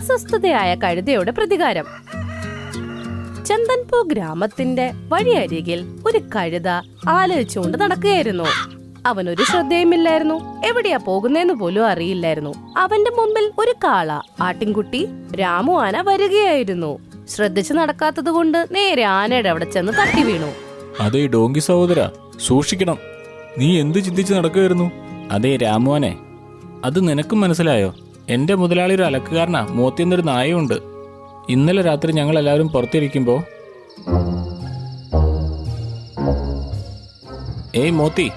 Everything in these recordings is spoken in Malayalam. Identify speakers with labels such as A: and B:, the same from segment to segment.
A: അസ്വസ്ഥതയായ കഴുതയുടെ പ്രതികാരം. ചന്ദൻപൂർ ഗ്രാമത്തിന്റെ വഴിയരികിൽ ഒരു കഴുത ആലോചിച്ചുകൊണ്ട് നടക്കുകയായിരുന്നു. അവനൊരു ശ്രദ്ധയുമില്ലായിരുന്നു. എവിടെയാ പോകുന്നതെന്ന് പോലും അറിയില്ലായിരുന്നു. അവന്റെ മുമ്പിൽ ഒരു കാള, ആട്ടിൻകുട്ടി, രാമു ആന വരികയായിരുന്നു. ശ്രദ്ധിച്ചു നടക്കാത്തത് കൊണ്ട് നേരെ ആനയുടെ അവിടെ ചെന്ന് തട്ടി വീണു.
B: അതെ ഡോങ്കി സഹോദര, സൂക്ഷിക്കണം. നീ എന്ത് ചിന്തിച്ച് നടക്കുകയായിരുന്നു? അതെ രാമുവാനെ, അത് നിനക്കും മനസ്സിലായോ? എന്റെ മുതലാളി ഒരു അലക്കുകാരനാ. മോത്തി എന്നൊരു നായയുണ്ട്. ഇന്നലെ രാത്രി ഞങ്ങൾ എല്ലാവരും പുറത്തിരിക്കുമ്പോ ഏയ് മോത്തി,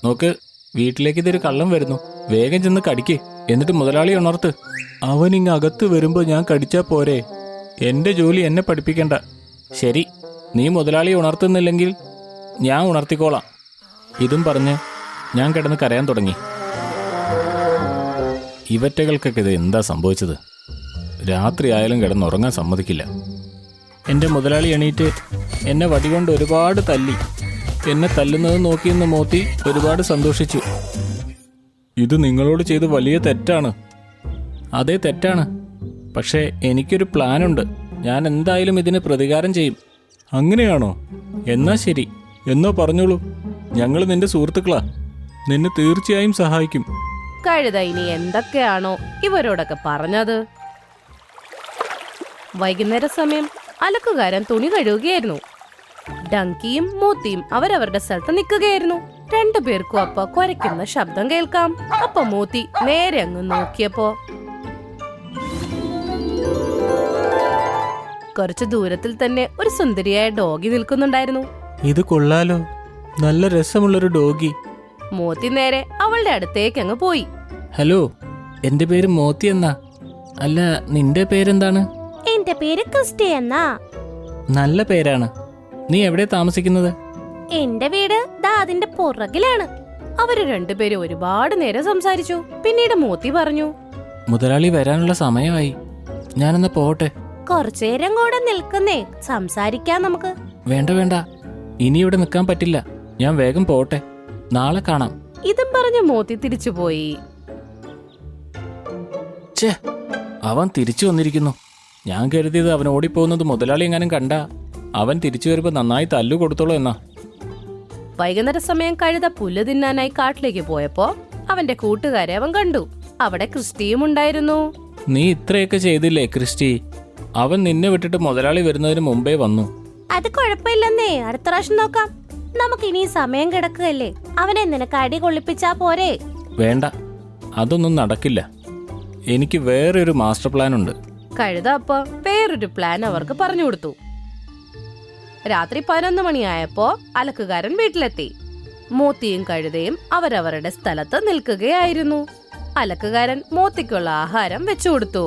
B: നോക്ക്, വീട്ടിലേക്ക് ഇതൊരു കള്ളം വരുന്നു. വേഗം ചെന്ന് കടിക്ക്, എന്നിട്ട് മുതലാളി ഉണർത്ത്. അവൻ ഇങ്ങ് അകത്ത് വരുമ്പോ ഞാൻ കടിച്ചാ പോരെ? എന്റെ ജോലി എന്നെ പഠിപ്പിക്കണ്ട. ശരി, നീ മുതലാളിയെ ഉണർത്തുന്നില്ലെങ്കിൽ ഞാൻ ഉണർത്തിക്കോളാം. ഇതും പറഞ്ഞ് ഞാൻ കിടന്ന് കരയാൻ തുടങ്ങി. ഇവറ്റകൾക്കൊക്കെ ഇത് എന്താ സംഭവിച്ചത്? രാത്രി ആയാലും കിടന്നുറങ്ങാൻ സമ്മതിക്കില്ല. എൻ്റെ മുതലാളി എണീറ്റ് എന്നെ വടികൊണ്ട് ഒരുപാട് തല്ലി. എന്നെ തല്ലുന്നത് നോക്കിയെന്ന് മോത്തി ഒരുപാട് സന്തോഷിച്ചു. ഇത് നിങ്ങളോട് ചെയ്ത് വലിയ തെറ്റാണ്. അതേ തെറ്റാണ്, പക്ഷേ എനിക്കൊരു പ്ലാനുണ്ട്. ഞാൻ എന്തായാലും ഇതിന് പ്രതികാരം ചെയ്യും. അങ്ങനെയാണോ? എന്നാ ശരി, എന്നോ പറഞ്ഞോളൂ. ഞങ്ങൾ നിന്റെ സുഹൃത്തുക്കളാ, നിന്നെ തീർച്ചയായും സഹായിക്കും.
A: കഴുത ഇനി എന്തൊക്കെയാണോ ഇവരോടൊക്കെ പറഞ്ഞത്. വൈകുന്നേര സമയം അലക്കുകാരൻ തുണി കഴുകുകയായിരുന്നു. ഡങ്കിയും മോത്തിയും അവരവരുടെ സ്ഥലത്ത് നിൽക്കുകയായിരുന്നു. രണ്ടുപേർക്കും അപ്പൊ കുരയ്ക്കുന്ന ശബ്ദം കേൾക്കാം. അപ്പൊ മോത്തി നേരെ അങ്ങ് നോക്കിയപ്പോ കുറച്ചു ദൂരത്തിൽ തന്നെ ഒരു സുന്ദരിയായ ഡോഗി നിൽക്കുന്നുണ്ടായിരുന്നു.
B: ഇത് കൊള്ളാലോ, നല്ല രസമുള്ളൊരു ഡോഗി.
A: മോത്തി നേരെ അവളുടെ അടുത്തേക്ക് അങ്ങ് പോയി.
B: ഹലോ, എന്റെ പേര് മോത്തി എന്നാ. അല്ല, നിന്റെ പേരെന്താണ്?
A: എന്റെ പേര് ക്രിസ്റ്റി എന്നാ.
B: നല്ല പേരാണ്. നീ എവിടെ താമസിക്കുന്നത്?
A: എന്റെ വീട് ദാ അതിന്റെ പുറകിലാണ്. അവര് രണ്ടുപേരും ഒരുപാട് നേരം സംസാരിച്ചു. പിന്നീട് മോത്തി പറഞ്ഞു,
B: മുതലാളി വരാനുള്ള സമയമായി, ഞാനെന്നാ പോട്ടെ.
A: കുറച്ചേരം കൂടെ നിൽക്കുന്നേ, സംസാരിക്കാം നമുക്ക്.
B: വേണ്ട വേണ്ട, ഇനി ഇവിടെ നിൽക്കാൻ പറ്റില്ല. ഞാൻ വേഗം പോട്ടെ, നാളെ കാണാം.
A: ഇതും പറഞ്ഞ് മോത്തി തിരിച്ചുപോയി.
B: ഛേ, അവൻ തിരിച്ചു വന്നിരിക്കുന്നു. ഞാൻ കരുതിയത് അവൻ ഓടിപ്പോകുന്നത് മുതലാളി എങ്ങാനും കണ്ട അവൻ തിരിച്ചു വരുമ്പോ നന്നായി തല്ലു കൊടുത്തോളൂ എന്നാ.
A: വൈകുന്നേര സമയം കഴുത പുല്ല് തിന്നാനായി കാട്ടിലേക്ക് പോയപ്പോ അവന്റെ കൂട്ടുകാരെ അവൻ കണ്ടു. അവിടെ ക്രിസ്റ്റിയും ഉണ്ടായിരുന്നു.
B: നീ ഇത്രയൊക്കെ ചെയ്തില്ലേ ക്രിസ്റ്റി? അവൻ നിന്നെ വിട്ടിട്ട് മുതലാളി വരുന്നതിന് മുമ്പേ വന്നു.
A: അത് കുഴപ്പമില്ലെന്നേ, അടുത്ത പ്രാവശ്യം നോക്കാം. നമുക്ക് ഇനി സമയം കിടക്കുകയല്ലേ, അവനെ നിനക്ക് അടി കൊള്ളിപ്പിച്ചാ പോരെ?
B: വേണ്ട, അതൊന്നും നടക്കില്ല. എനിക്ക് വേറൊരു മാസ്റ്റർ പ്ലാൻ ഉണ്ട്.
A: കഴുത അപ്പൊ വേറൊരു പ്ലാൻ അവർക്ക് പറഞ്ഞു കൊടുത്തു. രാത്രി 11 മണിയായപ്പോ അലക്കുകാരൻ വീട്ടിലെത്തി. മോത്തിയും കഴുതയും അവരവരുടെ സ്ഥലത്ത് നിൽക്കുകയായിരുന്നു. അലക്കുകാരൻ മോത്തിക്കുള്ള ആഹാരം വെച്ചുകൊടുത്തു.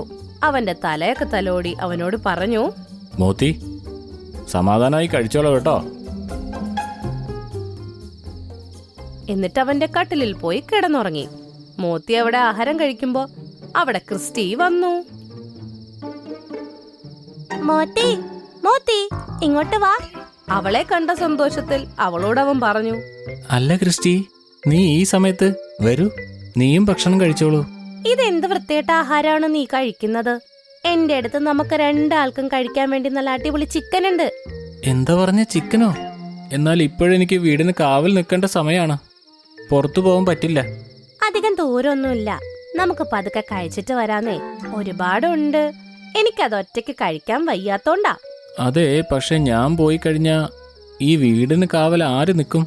A: അവന്റെ തലയൊക്കെ തലോടി അവനോട് പറഞ്ഞു,
B: മോത്തി, സമാധാനമായി കഴിച്ചോളൂ കേട്ടോ.
A: എന്നിട്ട് അവന്റെ കട്ടിലിൽ പോയി കിടന്നുറങ്ങി. മോത്തി അവിടെ ആഹാരം കഴിക്കുമ്പോ അവിടെ ക്രിസ്റ്റി വന്നു. മോത്തി, മോത്തി, ഇങ്ങോട്ട് വാ. അവളെ കണ്ട സന്തോഷത്തിൽ അവളോടവൻ പറഞ്ഞു,
B: അല്ല ക്രിസ്റ്റി, നീ ഈ സമയത്ത് വരൂ, നീയും ഭക്ഷണം കഴിച്ചോളൂ.
A: ഇതെന്ത് വൃത്തികെട്ട ആഹാരമാണ് നീ കഴിക്കുന്നത്? എന്റെ അടുത്ത് നമുക്ക് രണ്ടാൾക്കും കഴിക്കാൻ വേണ്ടി നല്ല അടിപൊളി ചിക്കൻ ഉണ്ട്.
B: എന്താ പറഞ്ഞ, ചിക്കനോ? എന്നാൽ ഇപ്പോഴെനിക്ക് വീടിന് കാവൽ നിൽക്കേണ്ട സമയമാണ്. പുറത്തു പോകാൻ പറ്റില്ല.
A: അധികം ദൂരമൊന്നുമില്ല, നമുക്ക് പതുക്കെ കഴിച്ചിട്ട് വരാന്നേ. ഒരുപാടുണ്ട്, എനിക്കത് ഒറ്റയ്ക്ക് കഴിക്കാൻ വയ്യാത്തോണ്ടാ.
B: അതെ, പക്ഷെ ഞാൻ പോയി കഴിഞ്ഞാ ഈ വീടിന് കാവൽ ആര് നിൽക്കും?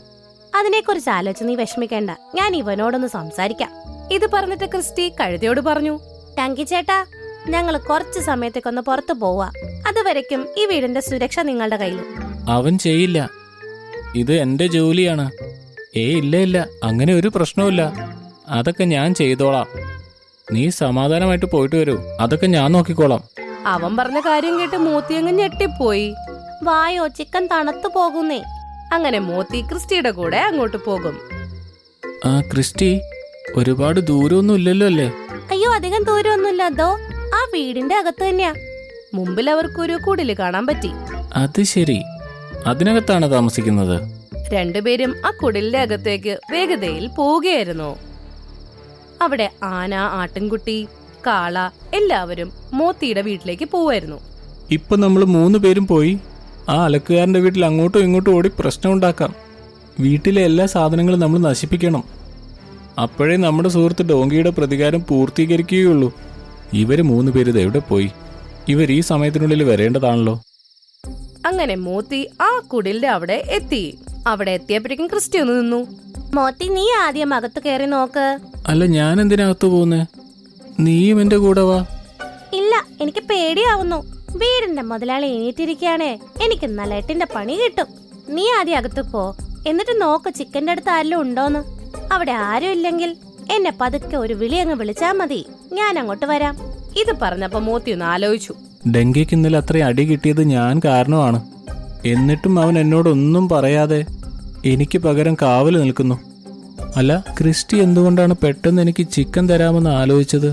A: അതിനെക്കുറിച്ച് ആലോചിച്ച് നീ വിഷമിക്കേണ്ട, ഞാൻ ഇവനോടൊന്ന് സംസാരിക്കാം. ഇത് പറഞ്ഞിട്ട് ക്രിസ്റ്റി കഴുതയോട് പറഞ്ഞു, ടങ്കി ചേട്ടാ, ഞങ്ങൾ കുറച്ച് സമയത്തേക്കൊന്ന് പുറത്തു പോവാ. അതുവരയ്ക്കും ഈ വീടിന്റെ സുരക്ഷ നിങ്ങളുടെ കയ്യിൽ.
B: അവൻ ചെയ്യില്ല, ഇത് എന്റെ ജോലിയാണ്. ഇല്ല ഇല്ല, അങ്ങനെ ഒരു പ്രശ്നവുമില്ല. അതൊക്കെ ഞാൻ ചെയ്തോളാം. നീ സമാധാനമായിട്ട് പോയിട്ട് വരൂ, അതൊക്കെ ഞാൻ നോക്കിക്കോളാം.
A: അവൻ പറഞ്ഞ കാര്യം കേട്ട് മോത്തി അങ്ങ് ഞെട്ടിപ്പോയി. വായോ, ചിക്കൻ തണുത്തു പോകുന്നേ. അങ്ങനെ മോത്തി ക്രിസ്റ്റിയുടെ കൂടെ അങ്ങോട്ട് പോകും.
B: ആ ക്രിസ്റ്റി, ഒരുപാട് ദൂരമൊന്നും ഇല്ലല്ലോ അല്ലേ?
A: അയ്യോ, അധികം ദൂരമൊന്നുമില്ല. അതോ ആ വീടിന്റെ അകത്ത് തന്നെയാ. മുമ്പിൽ അവർക്കൊരു കുടില് കാണാൻ പറ്റി.
B: അത് ശരി, അതിനകത്താണ് താമസിക്കുന്നത്.
A: രണ്ടുപേരും ആ കുടിലിന്റെ അകത്തേക്ക് വേഗതയിൽ പോവുകയായിരുന്നു. അവിടെ ആന, ആട്ടിൻകുട്ടി, കാള എല്ലാവരും മോത്തിയുടെ വീട്ടിലേക്ക് പോവായിരുന്നു.
B: ഇപ്പൊ നമ്മൾ 3 പേരും പോയി ആ അലക്കുകാരന്റെ വീട്ടിൽ അങ്ങോട്ടും ഇങ്ങോട്ടും ഓടി പ്രശ്നം ഉണ്ടാക്കാം. വീട്ടിലെ എല്ലാ സാധനങ്ങളും നമ്മൾ നശിപ്പിക്കണം. അപ്പോഴേ നമ്മുടെ സുഹൃത്ത് ഡോങ്കിയുടെ പ്രതികാരം പൂർത്തീകരിക്കുകയുള്ളൂ. ഇവര് 3 പേര് എവിടെ പോയി? ഇവർ ഈ സമയത്തിനുള്ളിൽ വരേണ്ടതാണല്ലോ.
A: അങ്ങനെ മോത്തി ആ കുടിലിന്റെ അവിടെ എത്തി. അവിടെ എത്തിയപ്പോഴേക്കും ക്രിസ്റ്റി ഒന്ന് നിന്നു. മോത്തി, നീ ആദ്യം അകത്ത് കയറി നോക്ക്.
B: അല്ല, ഞാൻ എന്തിനകത്ത് പോകുന്നേ? നീയും എന്റെ കൂടെ വാ.
A: ഇല്ല, എനിക്ക് പേടിയാവുന്നു. വീടിന്റെ മുതലാളി എണീറ്റിരിക്കുകയാണേ. എനിക്ക് നല്ല 8ന്റെ പണി കിട്ടും. നീ ആദ്യം അകത്ത് പോ, എന്നിട്ട് നോക്ക് ചിക്കന്റെ അടുത്ത് ആരെങ്കിലും ഉണ്ടോന്ന്. അവിടെ ആരും ഇല്ലെങ്കിൽ എന്നെ പതുക്കെ ഒരു വിളി അങ്ങ് വിളിച്ചാ മതി. ഞാൻ അങ്ങോട്ട് വരാം. ഇത് പറഞ്ഞപ്പോ മോത്തി ഒന്ന് ആലോചിച്ചു.
B: ഡെങ്കിക്ക് ഇന്നലെ അത്രയും അടി കിട്ടിയത് ഞാൻ കാരണമാണ്. എന്നിട്ടും അവൻ എന്നോടൊന്നും പറയാതെ എനിക്ക് പകരം കാവല് നിൽക്കുന്നു. അല്ല, ക്രിസ്റ്റി എന്തുകൊണ്ടാണ് പെട്ടെന്ന് എനിക്ക് ചിക്കൻ തരാമെന്ന് ആലോചിച്ചത്?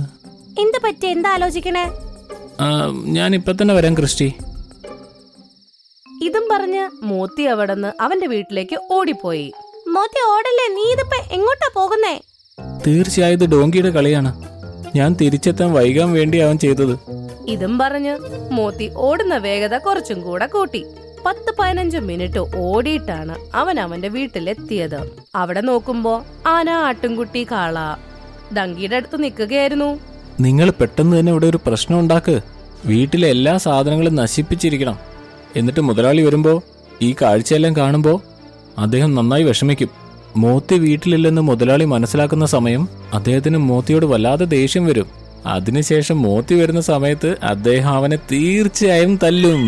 A: എന്ത് പറ്റി? എന്താ ആലോചിക്കണേ?
B: ഞാൻ ഇപ്പൊ തന്നെ വരാം ക്രിസ്റ്റി.
A: ഇതും പറഞ്ഞ് മോത്തി അവിടുന്ന് അവന്റെ വീട്ടിലേക്ക് ഓടിപ്പോയി. മോത്തി, ഓടല്ലേ, നീ ഇതിപ്പോ എങ്ങോട്ടാ പോകുന്നേ?
B: തീർച്ചയായും ഇത് ഡോങ്കിയുടെ കളിയാണ്. ഞാൻ തിരിച്ചെത്താൻ വൈകാൻ വേണ്ടി അവൻ ചെയ്തത്.
A: ഇതും പറഞ്ഞ് മോത്തി ഓടുന്ന വേഗത കുറച്ചും കൂടെ കൂട്ടി. 10-15 മിനിറ്റ് ഓടിയിട്ടാണ് അവൻ അവന്റെ വീട്ടിലെത്തിയത്. അവിടെ നോക്കുമ്പോ ആന, ആട്ടുംകുട്ടി, കാള ഡങ്കിയുടെ അടുത്ത് നിൽക്കുകയായിരുന്നു.
B: നിങ്ങൾ പെട്ടെന്ന് തന്നെ ഇവിടെ ഒരു പ്രശ്നം ഉണ്ടാക്ക്. വീട്ടിലെ എല്ലാ സാധനങ്ങളും നശിപ്പിച്ചിരിക്കണം. എന്നിട്ട് മുതലാളി വരുമ്പോ ഈ കാഴ്ചയെല്ലാം കാണുമ്പോ അദ്ദേഹം നന്നായി വിഷമിക്കും. മോത്തി വീട്ടിലില്ലെന്ന് മുതലാളി മനസ്സിലാക്കുന്ന സമയം അദ്ദേഹത്തിന് മോത്തിയോട് വല്ലാതെ ദേഷ്യം വരും. അതിനുശേഷം മോത്തി വരുന്ന സമയത്ത് അദ്ദേഹം അവനെ തീർച്ചയായും തല്ലും.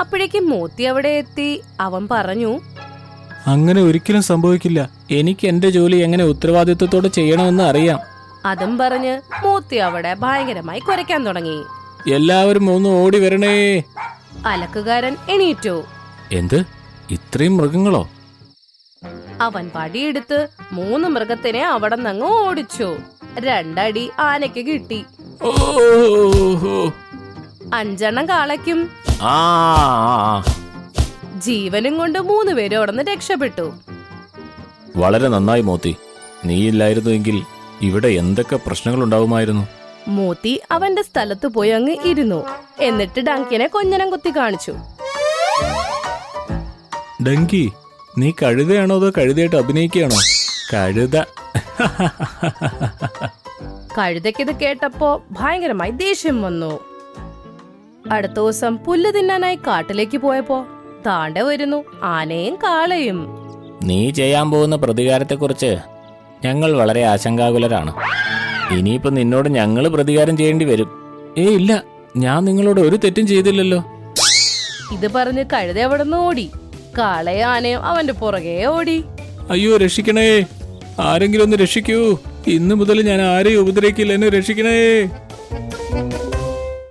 A: അപ്പോഴേക്കും മോത്തി അവിടെ എത്തി. അവൻ പറഞ്ഞു,
B: അങ്ങനെ ഒരിക്കലും സംഭവിക്കില്ല. എനിക്ക് എന്റെ ജോലി എങ്ങനെ ഉത്തരവാദിത്വത്തോടെ ചെയ്യണമെന്ന് അറിയാം.
A: അതും പറഞ്ഞ് മോത്തി അവിടെ ഭയങ്കരമായി കുരയ്ക്കാൻ തുടങ്ങി.
B: എല്ലാവരും ഒന്ന് ഓടി വരണേ.
A: അലക്കുകാരൻ എണീറ്റു.
B: എന്ത്, ഇത്രയും മൃഗങ്ങളോ?
A: അവൻ വടിയെടുത്ത് 3 മൃഗത്തിനെ അവിടെ നിന്ന് ഓടിച്ചു. 2 അടി ആനയ്ക്ക് കിട്ടി. 5 കാളയ്ക്കും. ജീവനും കൊണ്ട് 3 പേരും അവിടെ നിന്ന് രക്ഷപ്പെട്ടു.
B: വളരെ നന്നായി മോത്തി. നീയില്ലായിരുന്നുവെങ്കിൽ ഇവിടെ എന്തൊക്കെ പ്രശ്നങ്ങൾ ഉണ്ടാവുമായിരുന്നു.
A: മോത്തി അവന്റെ സ്ഥലത്ത് പോയി അങ്ങ് ഇരുന്നു. എന്നിട്ട് ഡങ്കിനെ കൊഞ്ഞനം കുത്തി കാണിച്ചു.
B: ഡങ്കി, നീ കഴുതയാണോ അതോ കഴുതയായിട്ട് അഭിനയിക്കുകയാണോ? കഴുത.
A: കഴുതയ്ക്കിത് കേട്ടപ്പോ ഭയങ്കരമായി ദേഷ്യം വന്നു. അടുത്ത ദിവസം പുല്ല് തിന്നാനായി കാട്ടിലേക്ക് പോയപ്പോ താണ്ടെ വരുന്നു ആനയും കാളയും.
B: നീ ചെയ്യാൻ പോകുന്ന പ്രതികാരത്തെക്കുറിച്ച് ഞങ്ങൾ വളരെ ആശങ്കാകുലരാണ്. ഇനിയിപ്പോ നിന്നോട് ഞങ്ങൾ പ്രതികാരം ചെയ്യേണ്ടി വരും. ഇല്ല, ഞാൻ നിങ്ങളോട് ഒരു തെറ്റും ചെയ്തില്ലല്ലോ.
A: ഇത് പറഞ്ഞ് കഴുത അവിടെ നിന്ന് ഓടി. കാളയും ആനയും അവന്റെ പുറകെ ഓടി.
B: അയ്യോ, രക്ഷിക്കണേ, ആരെങ്കിലും ഒന്ന് രക്ഷിക്കൂ. ഇന്നു മുതൽ ഞാൻ ആരെയും ഉപദ്രവിക്കില്ല, എന്നെ രക്ഷിക്കണേ.